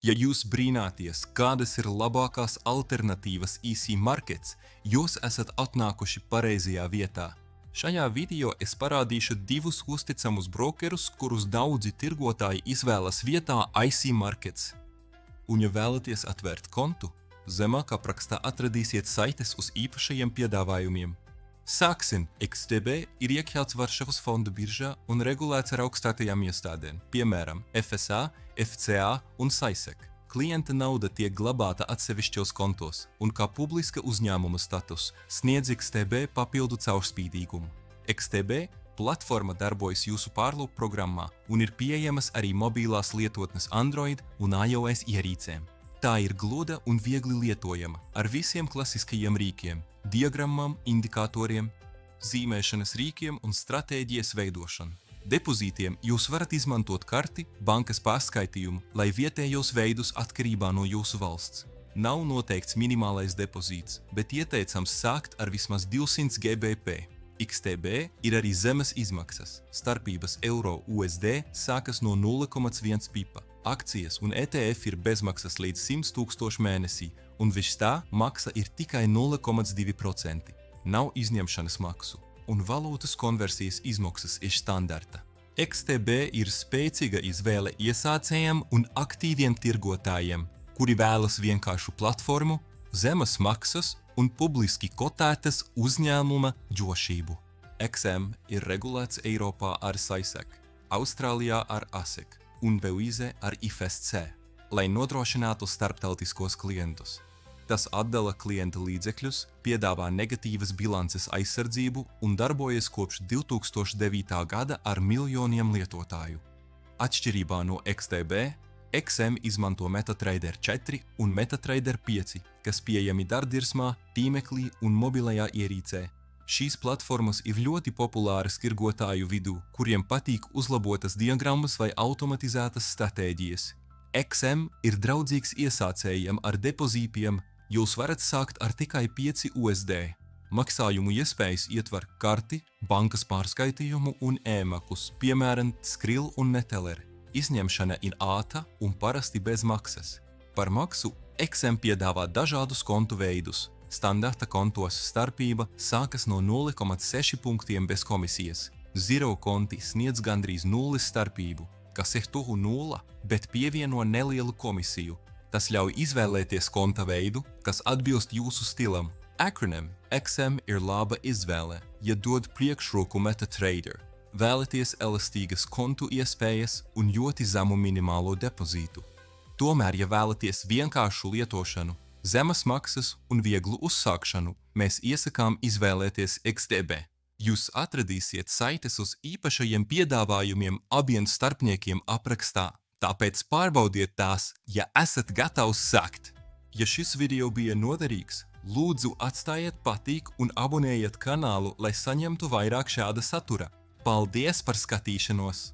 Ja jūs brīnāties, kādas ir labākās alternatīvas EC Markets, jūs esat atnākuši pareizajā vietā. Šajā video es parādīšu divus uzticamus brokerus, kurus daudzi tirgotāji izvēlas vietā EC Markets. Un ja vēlaties atvērt kontu, zemāk aprakstā atradīsiet saites uz īpašajiem piedāvājumiem. Sāksim! XTB ir iekļauts Varšavas fondu biržā un regulēts ar augstākajām iestādēm, piemēram, FSA, FCA un SAISEC. Klienta nauda tiek glabāta atsevišķos kontos, un kā publiska uzņēmuma status sniedz XTB papildu caurspīdīgumu. XTB platforma darbojas jūsu pārlūk programmā un ir pieejamas arī mobilās lietotnes Android un iOS ierīcēm. Tā ir gluda un viegli lietojama ar visiem klasiskajiem rīkiem, diagrammām, indikatoriem, zīmēšanas rīkiem un stratēģijas veidošanu. Depozītiem jūs varat izmantot karti, bankas pārskaitījumu, lai vietējos veidus atkarībā no jūsu valsts. Nav noteikts minimālais depozīts, bet ieteicams sākt ar vismaz 200 GBP. XTB ir arī zemes izmaksas. Starpības eiro-USD sākas no 0,1 pipa. Akcijas un ETF ir bezmaksas līdz 100 000 mēnesī, un viss tā maksa ir tikai 0,2%. Nav izņemšanas maksu, un valūtas konversijas izmaksas ir standarta. XTB ir spēcīga izvēle iesācējiem un aktīviem tirgotājiem, kuri vēlas vienkāršu platformu, zemes maksas un publiski kotētas uzņēmuma drošību. XM ir regulēts Eiropā ar SAISEC, Austrālijā ar ASIC un Belize ar IFSC, lai nodrošinātu starptautiskos klientus. Tas atdala klienta līdzekļus, piedāvā negatīvas bilances aizsardzību un darbojas kopš 2009. gada ar miljoniem lietotāju. Atšķirībā no XTB, XM izmanto MetaTrader 4 un MetaTrader 5, kas pieejami dardirsmā, tīmeklī un mobilajā ierīcē. Šīs platformas ir ļoti populāras tirgotāju vidū, kuriem patīk uzlabotas diagrammas vai automatizētas stratēģijas. XM ir draudzīgs iesācējiem ar depozītiem, jūs varat sākt ar tikai 5 USD. Maksājumu iespējas ietver karti, bankas pārskaitījumu un e-makus, piemēram, Skrill un Neteller. Izņemšana ir ātra un parasti bez maksas. Par maksu XM piedāvā dažādus kontu veidus. Standarta kontos starpība sākas no 0,6 punktiem bez komisijas. Zero konti sniedz gandrīz nulles starpību, kas ir tuvu nulle, bet pievieno nelielu komisiju. Tas ļauj izvēlēties konta veidu, kas atbilst jūsu stilam. Acronym XM ir laba izvēle, ja dod priekšroku MetaTrader. Vēlaties elastīgas kontu iespējas un ļoti zemu minimālo depozītu. Tomēr, ja vēlaties vienkāršu lietošanu, zemes maksas un vieglu uzsākšanu, mēs iesakām izvēlēties XTB. Jūs atradīsiet saites uz īpašajiem piedāvājumiem abiem starpniekiem aprakstā, tāpēc pārbaudiet tās, ja esat gatavs sākt. Ja šis video bija noderīgs, lūdzu atstājiet patīk un abonējiet kanālu, lai saņemtu vairāk šāda satura. Paldies par skatīšanos!